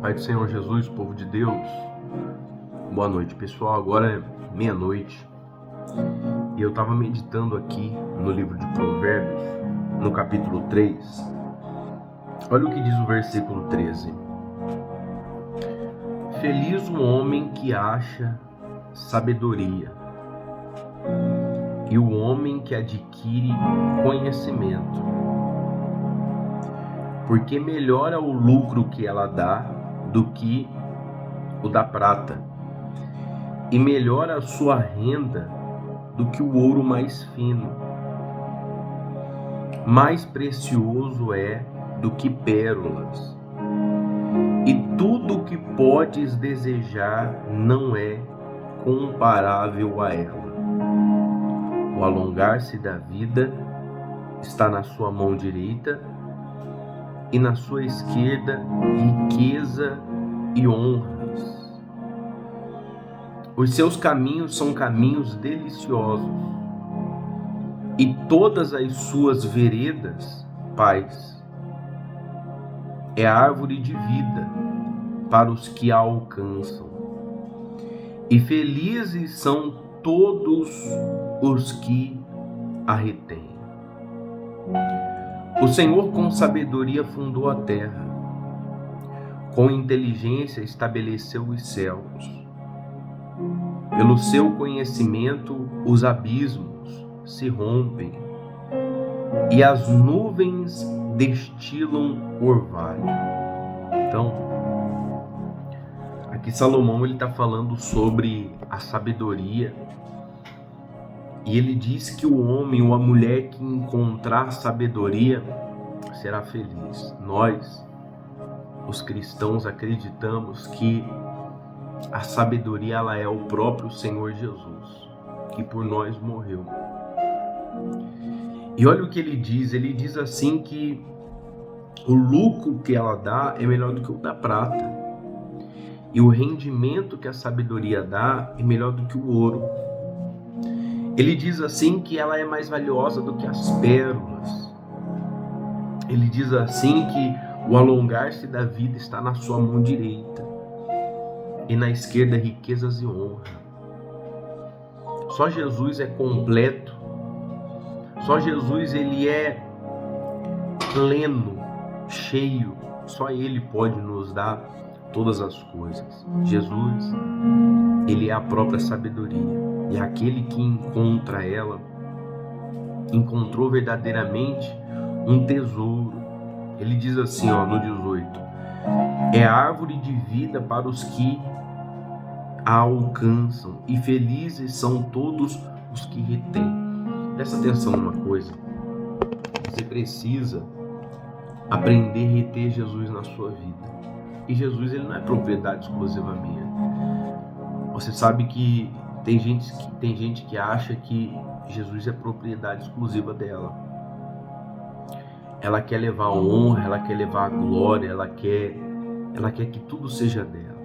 Pai do Senhor Jesus, povo de Deus, boa noite pessoal, agora é meia-noite e eu estava meditando aqui no livro de Provérbios, no capítulo 3, olha o que diz o versículo 13: Feliz o homem que acha sabedoria e o homem que adquire conhecimento, porque melhor é o lucro que ela dá do que o da prata, e melhor a sua renda do que o ouro mais fino. Mais precioso é do que pérolas, e tudo o que podes desejar não é comparável a ela. O alongar-se da vida está na sua mão direita, e na sua esquerda riqueza e honras. Os seus caminhos são caminhos deliciosos, e todas as suas veredas, paz. É a árvore de vida para os que a alcançam, e felizes são todos os que a retêm. O Senhor com sabedoria fundou a terra, com inteligência estabeleceu os céus. Pelo seu conhecimento os abismos se rompem, e as nuvens destilam orvalho. Então, aqui Salomão está falando sobre a sabedoria, e ele diz que o homem ou a mulher que encontrar sabedoria será feliz. Nós, os cristãos, acreditamos que a sabedoria ela é o próprio Senhor Jesus, que por nós morreu. E olha o que ele diz assim que o lucro que ela dá é melhor do que o da prata, e o rendimento que a sabedoria dá é melhor do que o ouro. Ele diz assim que ela é mais valiosa do que as pérolas. Ele diz assim que o alongar-se da vida está na sua mão direita, e na esquerda riquezas e honra. Só Jesus é completo. Só Jesus ele é pleno, cheio. Só Ele pode nos dar todas as coisas. Jesus, Ele é a própria sabedoria. E aquele que encontra ela, encontrou verdadeiramente um tesouro. Ele diz assim, no 18: é árvore de vida para os que a alcançam, e felizes são todos os que retêm. Presta atenção numa coisa. Você precisa aprender a reter Jesus na sua vida. E Jesus ele não é propriedade exclusiva minha. Você sabe que tem gente que acha que Jesus é propriedade exclusiva dela. Ela quer levar a honra, ela quer levar a glória, ela quer que tudo seja dela.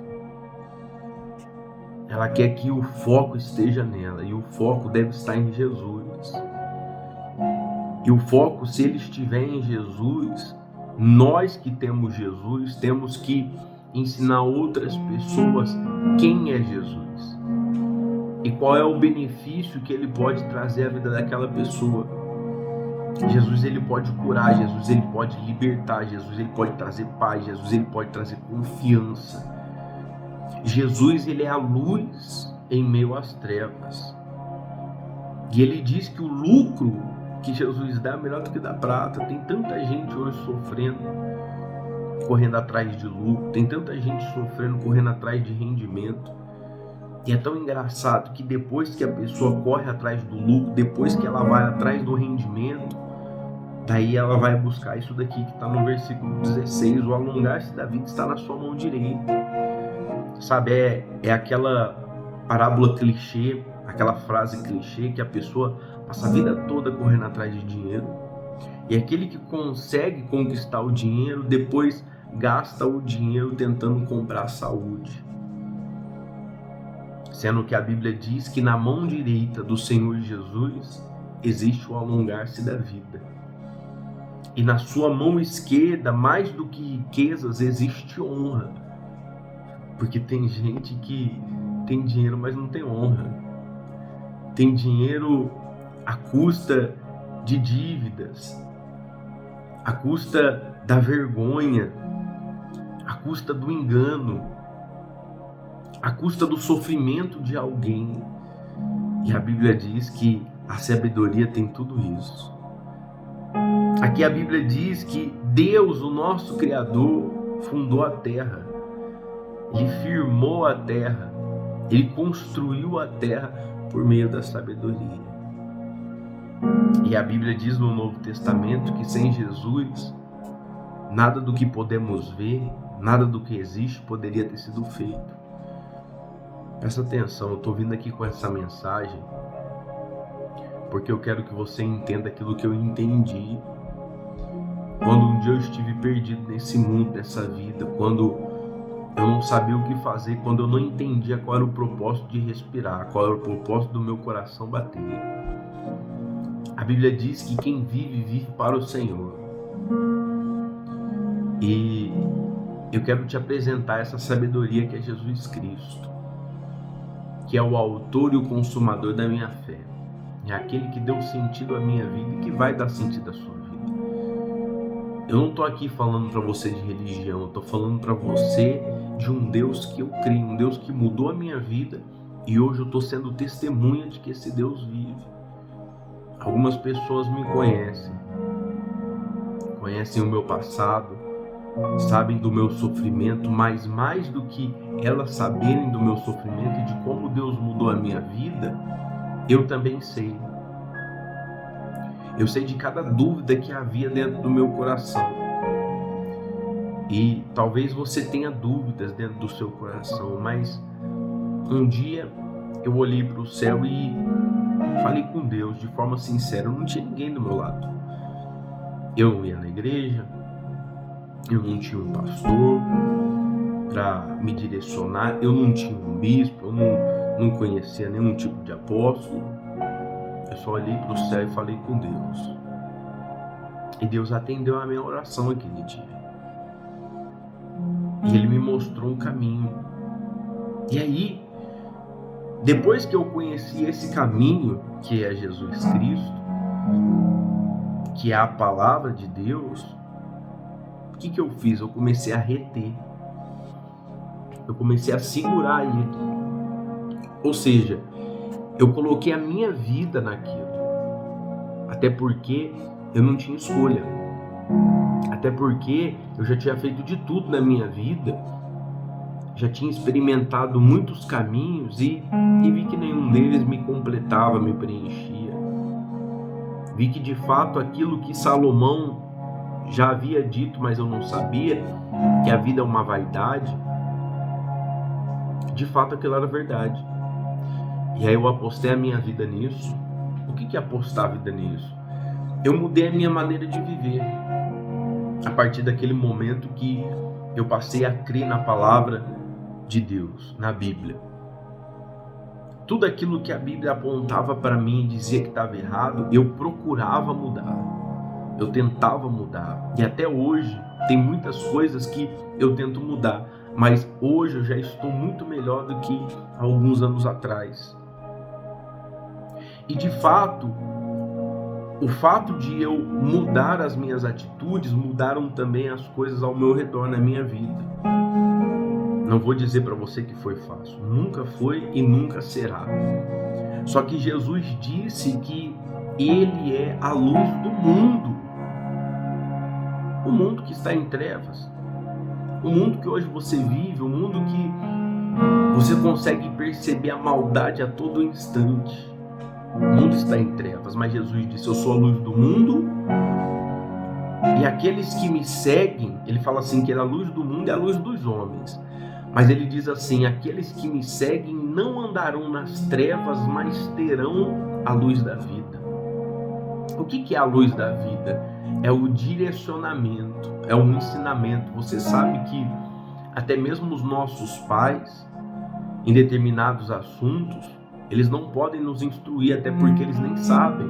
Ela quer que o foco esteja nela, e o foco deve estar em Jesus. E o foco, se ele estiver em Jesus, nós que temos Jesus, temos que ensinar outras pessoas quem é Jesus e qual é o benefício que ele pode trazer à vida daquela pessoa. Jesus ele pode curar, Jesus ele pode libertar, Jesus ele pode trazer paz, Jesus ele pode trazer confiança. Jesus ele é a luz em meio às trevas. E ele diz que o lucro que Jesus dá é melhor do que da prata. Tem tanta gente hoje sofrendo, correndo atrás de lucro, tem tanta gente sofrendo, correndo atrás de rendimento. E é tão engraçado que depois que a pessoa corre atrás do lucro, depois que ela vai atrás do rendimento, daí ela vai buscar isso daqui que está no versículo 16, o alongar-se da vida está na sua mão direita. Sabe, é aquela parábola clichê, aquela frase clichê que a pessoa passa a vida toda correndo atrás de dinheiro, e aquele que consegue conquistar o dinheiro, depois gasta o dinheiro tentando comprar saúde. Sendo que a Bíblia diz que na mão direita do Senhor Jesus existe o alongar-se da vida. E na sua mão esquerda, mais do que riquezas, existe honra. Porque tem gente que tem dinheiro, mas não tem honra. Tem dinheiro à custa de dívidas, à custa da vergonha, à custa do engano, à custa do sofrimento de alguém. E a Bíblia diz que a sabedoria tem tudo isso. Aqui a Bíblia diz que Deus, o nosso Criador, fundou a terra. Ele firmou a terra. Ele construiu a terra por meio da sabedoria. E a Bíblia diz no Novo Testamento que sem Jesus, nada do que podemos ver, nada do que existe poderia ter sido feito. Presta atenção, eu estou vindo aqui com essa mensagem porque eu quero que você entenda aquilo que eu entendi quando um dia eu estive perdido nesse mundo, nessa vida, quando eu não sabia o que fazer, quando eu não entendia qual era o propósito de respirar, qual era o propósito do meu coração bater. A Bíblia diz que quem vive, vive para o Senhor. E eu quero te apresentar essa sabedoria que é Jesus Cristo, que é o autor e o consumador da minha fé. É aquele que deu sentido à minha vida e que vai dar sentido à sua vida. Eu não estou aqui falando para você de religião, eu estou falando para você de um Deus que eu creio, um Deus que mudou a minha vida e hoje eu estou sendo testemunha de que esse Deus vive. Algumas pessoas me conhecem o meu passado, sabem do meu sofrimento, mas mais do que elas saberem do meu sofrimento e de como Deus mudou a minha vida, eu também sei. Eu sei de cada dúvida que havia dentro do meu coração. E talvez você tenha dúvidas dentro do seu coração, mas um dia eu olhei para o céu e falei com Deus de forma sincera. Eu não tinha ninguém do meu lado. Eu não ia na igreja, eu não tinha um pastor para me direcionar, eu não tinha um bispo, eu não conhecia nenhum tipo de apóstolo. Eu só olhei para o céu e falei com Deus. E Deus atendeu a minha oração aquele dia. E Ele me mostrou um caminho. E aí, depois que eu conheci esse caminho, que é Jesus Cristo, que é a palavra de Deus, o que eu fiz? Eu comecei a reter. Eu comecei a segurar Ele. Ou seja, eu coloquei a minha vida naquilo. Até porque eu não tinha escolha. Até porque eu já tinha feito de tudo na minha vida. Já tinha experimentado muitos caminhos e vi que nenhum deles me completava, me preenchia. Vi que de fato aquilo que Salomão já havia dito, mas eu não sabia, que a vida é uma vaidade, de fato aquilo era verdade. E aí eu apostei a minha vida nisso. O que é apostar a vida nisso? Eu mudei a minha maneira de viver. A partir daquele momento que eu passei a crer na palavra de Deus, na Bíblia. Tudo aquilo que a Bíblia apontava para mim e dizia que estava errado, eu procurava mudar. Eu tentava mudar. E até hoje tem muitas coisas que eu tento mudar. Mas hoje eu já estou muito melhor do que há alguns anos atrás. E de fato, o fato de eu mudar as minhas atitudes, mudaram também as coisas ao meu redor na minha vida. Não vou dizer para você que foi fácil. Nunca foi e nunca será. Só que Jesus disse que Ele é a luz do mundo. O mundo que está em trevas. O mundo que hoje você vive, o mundo que você consegue perceber a maldade a todo instante. O mundo está em trevas, mas Jesus disse: eu sou a luz do mundo e aqueles que me seguem, ele fala assim que ele é a luz do mundo e a luz dos homens, mas ele diz assim: aqueles que me seguem não andarão nas trevas, mas terão a luz da vida. O que é a luz da vida? É o direcionamento, é o ensinamento. Você sabe que até mesmo os nossos pais, em determinados assuntos, eles não podem nos instruir, até porque eles nem sabem.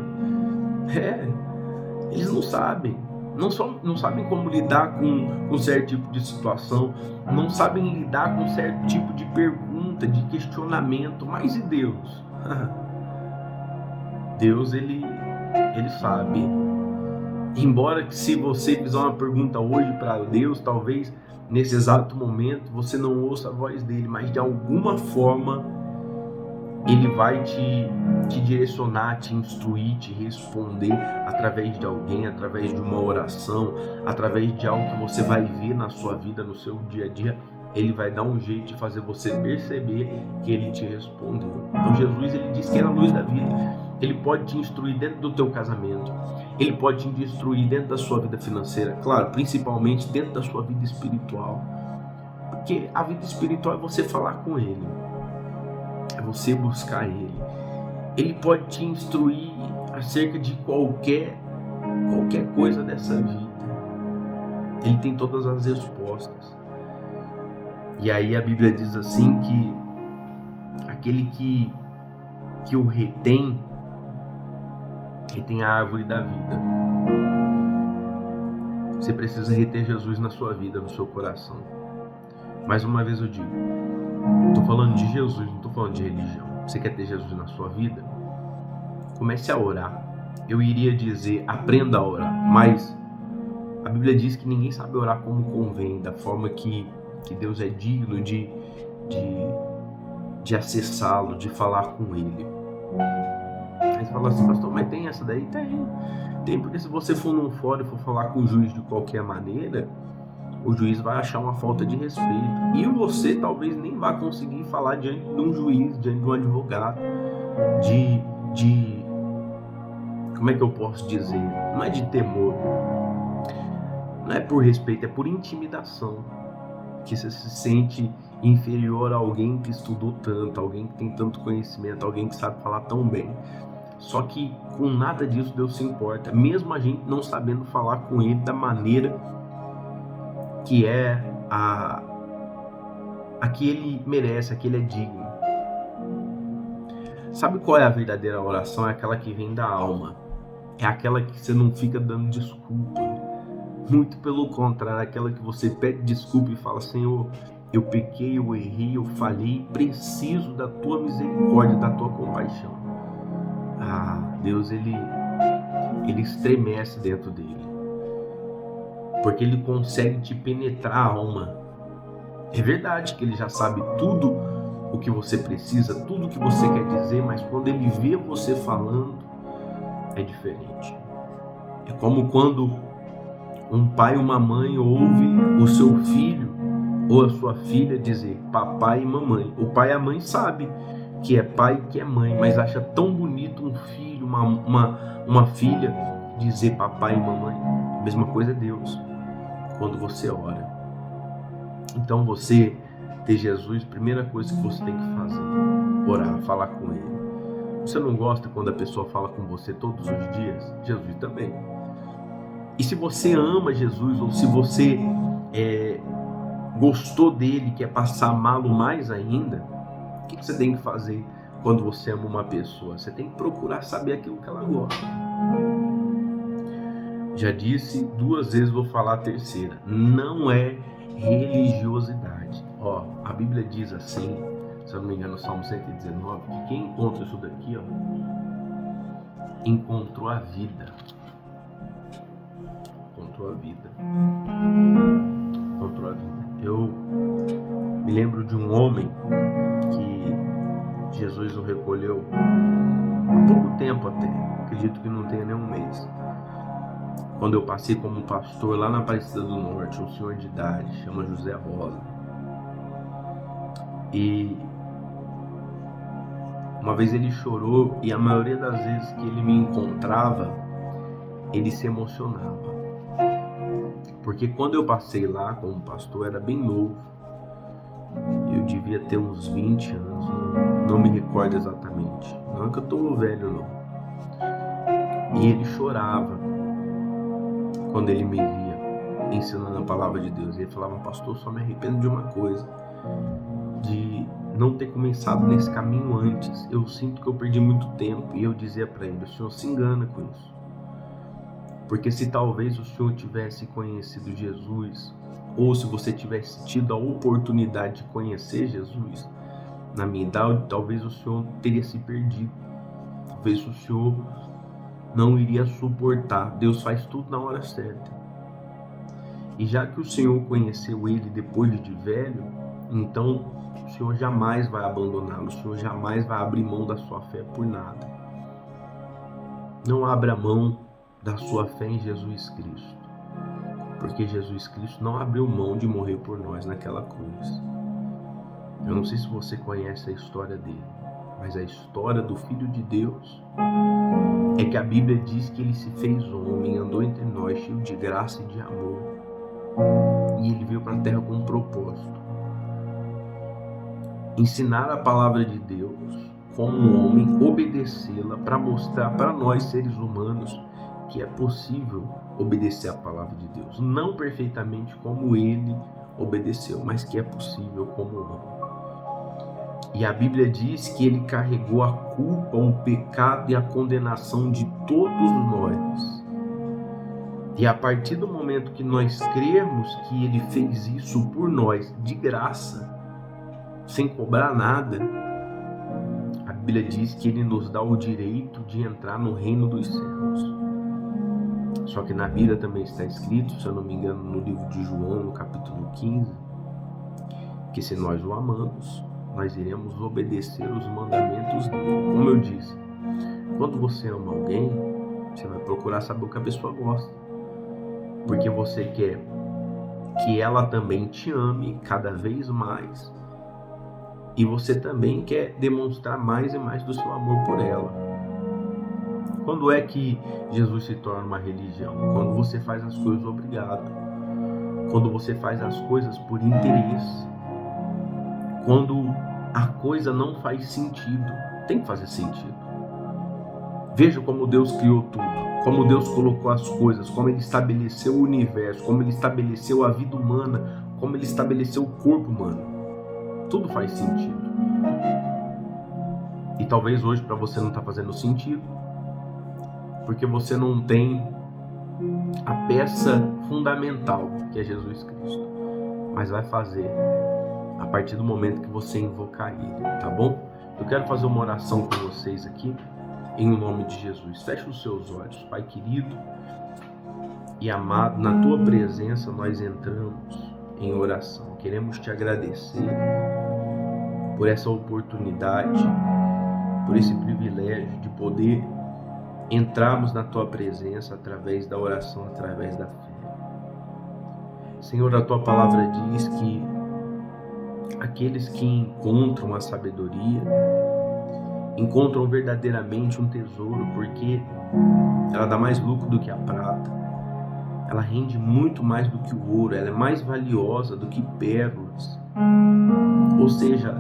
Eles não sabem. não sabem como lidar com certo tipo de situação, não sabem lidar com certo tipo de pergunta, de questionamento. Mas e Deus? Deus, ele sabe. Embora que se você fizer uma pergunta hoje para Deus, talvez nesse exato momento você não ouça a voz dele, mas de alguma forma ele vai te direcionar, te instruir, te responder através de alguém, através de uma oração, através de algo que você vai ver na sua vida, no seu dia a dia. Ele vai dar um jeito de fazer você perceber que ele te respondeu. Então Jesus, ele diz que é a luz da vida. Ele pode te instruir dentro do teu casamento. Ele pode te instruir dentro da sua vida financeira. Claro, principalmente dentro da sua vida espiritual. Porque a vida espiritual é você falar com ele. É você buscar ele. Ele pode te instruir acerca de qualquer coisa dessa vida. Ele tem todas as respostas. E aí a Bíblia diz assim que aquele que o retém a árvore da vida. Você precisa reter Jesus na sua vida, no seu coração. Mais uma vez eu digo, estou falando de Jesus, não estou falando de religião. Você quer ter Jesus na sua vida? Comece a orar. Eu iria dizer, aprenda a orar, mas a Bíblia diz que ninguém sabe orar como convém, da forma que Deus é digno de acessá-lo, de falar com ele. Aí você fala assim, pastor, mas tem essa daí? Tem, porque se você for num fórum e for falar com o juiz de qualquer maneira, o juiz vai achar uma falta de respeito. E você talvez nem vá conseguir falar diante de um juiz, diante de um advogado, como é que eu posso dizer? Não é de temor, não é por respeito, é por intimidação. Que você se sente inferior a alguém que estudou tanto, alguém que tem tanto conhecimento, alguém que sabe falar tão bem. Só que com nada disso Deus se importa, mesmo a gente não sabendo falar com ele da maneira que é a que ele merece, a que ele é digno. Sabe qual é a verdadeira oração? É aquela que vem da alma. É aquela que você não fica dando desculpa. Muito pelo contrário, é aquela que você pede desculpa e fala, Senhor, eu pequei, eu errei, eu falhei, preciso da tua misericórdia, da tua compaixão. Deus, ele estremece dentro dele. Porque ele consegue te penetrar a alma. É verdade que ele já sabe tudo o que você precisa, tudo o que você quer dizer, mas quando ele vê você falando, é diferente. É como quando um pai e uma mãe ouve o seu filho ou a sua filha dizer papai e mamãe. O pai e a mãe sabe que é pai e que é mãe, mas acha tão bonito um filho, uma filha dizer papai e mamãe. A mesma coisa é Deus, quando você ora. Então você ter Jesus, primeira coisa que você tem que fazer, orar, falar com ele. Você não gosta quando a pessoa fala com você todos os dias? Jesus também. E se você ama Jesus, ou se você gostou dele, quer passar a amá-lo mais ainda, o que você tem que fazer quando você ama uma pessoa? Você tem que procurar saber aquilo que ela gosta. Já disse 2 vezes, vou falar a terceira. Não é religiosidade. A Bíblia diz assim, se eu não me engano, no Salmo 119, que quem encontra isso daqui, encontrou a vida. Encontrou a vida. Encontrou a vida. Eu me lembro de um homem que Jesus o recolheu há pouco tempo até, acredito que não tenha nem um mês. Quando eu passei como pastor lá na Aparecida do Norte, um senhor de idade, chama José Rosa. E uma vez ele chorou, e a maioria das vezes que ele me encontrava, ele se emocionava. Porque quando eu passei lá como pastor, era bem novo. Eu devia ter uns 20 anos, não me recordo exatamente. Não é que eu tô velho, não. E ele chorava quando ele me via ensinando a palavra de Deus. Ele falava, pastor, só me arrependo de uma coisa, de não ter começado nesse caminho antes. Eu sinto que eu perdi muito tempo. E eu dizia para ele, o senhor se engana com isso. Porque se talvez o Senhor tivesse conhecido Jesus, ou se você tivesse tido a oportunidade de conhecer Jesus na minha idade, talvez o Senhor teria se perdido. Talvez o Senhor não iria suportar. Deus faz tudo na hora certa. E já que o Senhor conheceu ele depois de velho, então o Senhor jamais vai abandoná-lo. O Senhor jamais vai abrir mão da sua fé por nada. Não abra mão da sua fé em Jesus Cristo, porque Jesus Cristo não abriu mão de morrer por nós naquela cruz. Eu não sei se você conhece a história dele, mas a história do Filho de Deus é que a Bíblia diz que ele se fez homem, andou entre nós, cheio de graça e de amor, e ele veio para a terra com um propósito: ensinar a palavra de Deus como um homem, obedecê-la, para mostrar para nós seres humanos que é possível obedecer a palavra de Deus, não perfeitamente como ele obedeceu, mas que é possível como homem. E a Bíblia diz que ele carregou a culpa, o pecado e a condenação de todos nós. E a partir do momento que nós crermos que ele fez isso por nós de graça, sem cobrar nada, a Bíblia diz que ele nos dá o direito de entrar no reino dos céus. Só que na Bíblia também está escrito, se eu não me engano, no livro de João, no capítulo 15, que se nós o amamos, nós iremos obedecer os mandamentos dele. Como eu disse, quando você ama alguém, você vai procurar saber o que a pessoa gosta, porque você quer que ela também te ame cada vez mais, e você também quer demonstrar mais e mais do seu amor por ela. Quando é que Jesus se torna uma religião? Quando você faz as coisas obrigado. Quando você faz as coisas por interesse. Quando a coisa não faz sentido. Tem que fazer sentido. Veja como Deus criou tudo. Como Deus colocou as coisas. Como Ele estabeleceu o universo. Como Ele estabeleceu a vida humana. Como Ele estabeleceu o corpo humano. Tudo faz sentido. E talvez hoje para você não está fazendo sentido, porque você não tem a peça fundamental, que é Jesus Cristo. Mas vai fazer a partir do momento que você invocar Ele, tá bom? Eu quero fazer uma oração com vocês aqui, em nome de Jesus. Feche os seus olhos, Pai querido e amado, na Tua presença nós entramos em oração. Queremos Te agradecer por essa oportunidade, por esse privilégio de poder entrarmos na Tua presença através da oração, através da fé. Senhor, a Tua palavra diz que aqueles que encontram a sabedoria encontram verdadeiramente um tesouro, porque ela dá mais lucro do que a prata, ela rende muito mais do que o ouro, ela é mais valiosa do que pérolas, ou seja,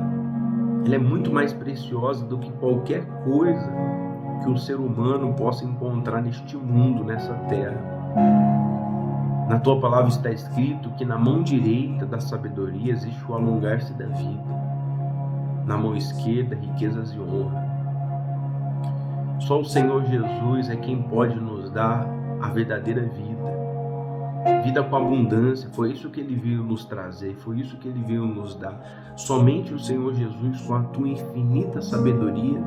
ela é muito mais preciosa do que qualquer coisa que o ser humano possa encontrar neste mundo, nessa terra. Na Tua palavra está escrito que na mão direita da sabedoria existe o alongar-se da vida, na mão esquerda riquezas e honra. Só o Senhor Jesus é quem pode nos dar a verdadeira vida, vida com abundância. Foi isso que Ele veio nos trazer, foi isso que Ele veio nos dar. Somente o Senhor Jesus, com a Tua infinita sabedoria,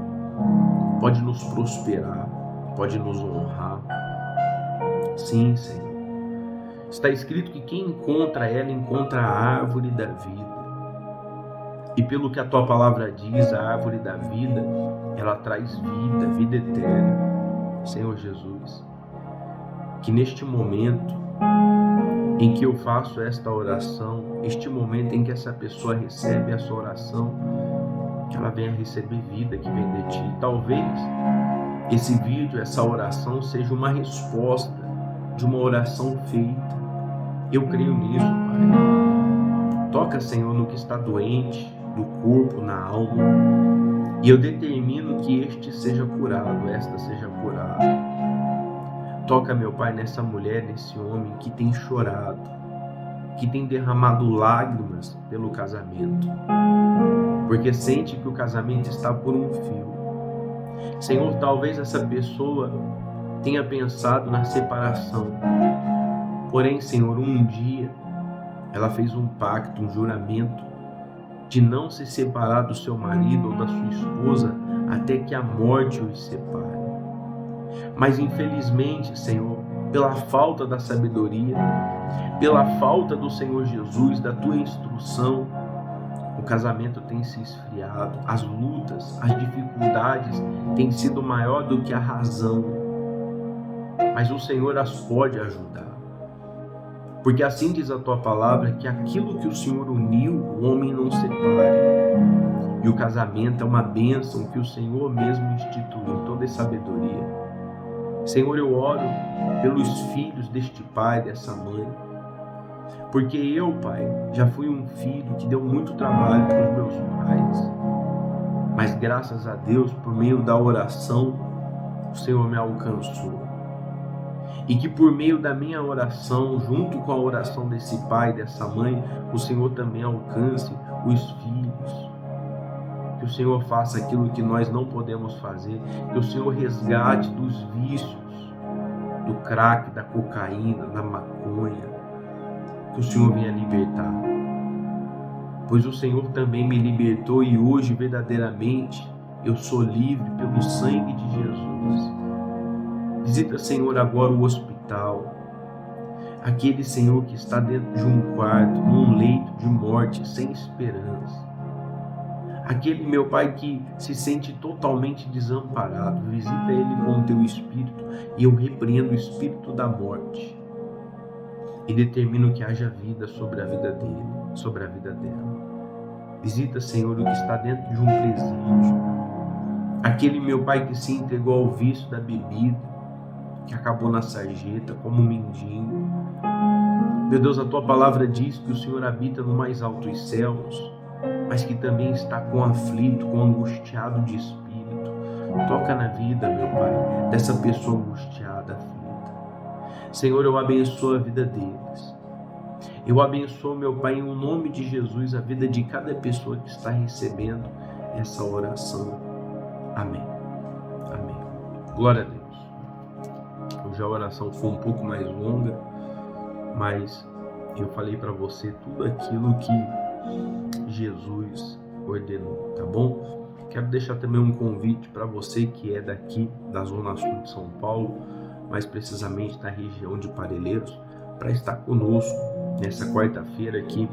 pode nos prosperar, pode nos honrar. Sim, Senhor. Está escrito que quem encontra ela, encontra a árvore da vida. E pelo que a Tua palavra diz, a árvore da vida, ela traz vida, vida eterna. Senhor Jesus, que neste momento em que eu faço esta oração, este momento em que essa pessoa recebe essa oração, que ela venha receber vida que vem de Ti. Talvez esse vídeo, essa oração seja uma resposta de uma oração feita. Eu creio nisso, Pai. Toca, Senhor, no que está doente, no corpo, na alma, e eu determino que este seja curado, esta seja curada. Toca, meu Pai, nessa mulher, nesse homem que tem chorado, que tem derramado lágrimas pelo casamento, porque sente que o casamento está por um fio. Senhor, talvez essa pessoa tenha pensado na separação. Porém, Senhor, um dia ela fez um pacto, um juramento de não se separar do seu marido ou da sua esposa até que a morte os separe. Mas infelizmente, Senhor, pela falta da sabedoria, pela falta do Senhor Jesus, da tua instrução, o casamento tem se esfriado, as lutas, as dificuldades têm sido maior do que a razão. Mas o Senhor as pode ajudar. Porque assim diz a tua palavra, que aquilo que o Senhor uniu, o homem não separe. E o casamento é uma bênção que o Senhor mesmo instituiu, toda sabedoria. Senhor, eu oro pelos filhos deste pai, dessa mãe. Porque eu, Pai, já fui um filho que deu muito trabalho para os meus pais. Mas graças a Deus, por meio da oração, o Senhor me alcançou. E que por meio da minha oração, junto com a oração desse pai, dessa mãe, o Senhor também alcance os filhos. Que o Senhor faça aquilo que nós não podemos fazer. Que o Senhor resgate dos vícios, do crack, da cocaína, da maconha. Que o Senhor venha libertar. Pois o Senhor também me libertou e hoje, verdadeiramente, eu sou livre pelo sangue de Jesus. Visita, Senhor, agora o hospital. Aquele, Senhor, que está dentro de um quarto, num leito de morte, sem esperança. Aquele, meu Pai, que se sente totalmente desamparado. Visita ele com o teu Espírito e eu repreendo o espírito da morte. E determino que haja vida sobre a vida dele, sobre a vida dela. Visita, Senhor, o que está dentro de um presídio. Aquele, meu Pai, que se entregou ao vício da bebida, que acabou na sarjeta como um mendigo. Meu Deus, a tua palavra diz que o Senhor habita no mais altos céus, mas que também está com aflito, com angustiado de espírito. Toca na vida, meu Pai, dessa pessoa angustiada, aflita. Senhor, eu abençoo a vida deles. Eu abençoo, meu Pai, em nome de Jesus, a vida de cada pessoa que está recebendo essa oração. Amém. Amém. Glória a Deus. Hoje a oração foi um pouco mais longa, mas eu falei para você tudo aquilo que Jesus ordenou, tá bom? Quero deixar também um convite para você que é daqui da Zona Sul de São Paulo, mais precisamente da região de Parelheiros, para estar conosco nessa quarta-feira aqui.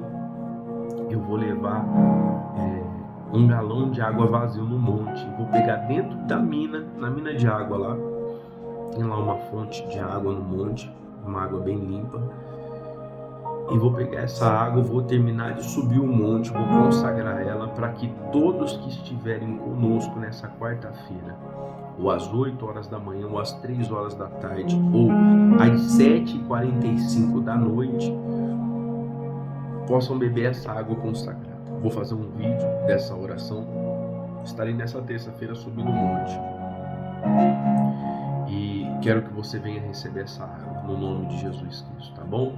Eu vou levar um galão de água vazio no monte, vou pegar dentro da mina, na mina de água lá, tem lá uma fonte de água no monte, uma água bem limpa, e vou pegar essa água, vou terminar de subir o monte, vou consagrar ela para que todos que estiverem conosco nessa quarta-feira, ou às 8 horas da manhã, ou às 3 horas da tarde, ou às 7h45 da noite, possam beber essa água consagrada. Vou fazer um vídeo dessa oração, estarei nessa terça-feira subindo o monte. E quero que você venha receber essa água, no nome de Jesus Cristo, tá bom?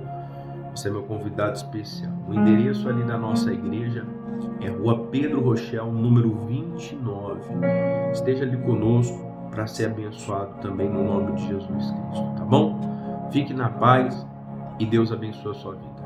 Você é meu convidado especial. O endereço ali da nossa igreja é Rua Pedro Rochel, número 29. Esteja ali conosco para ser abençoado também no nome de Jesus Cristo, tá bom? Fique na paz e Deus abençoe a sua vida.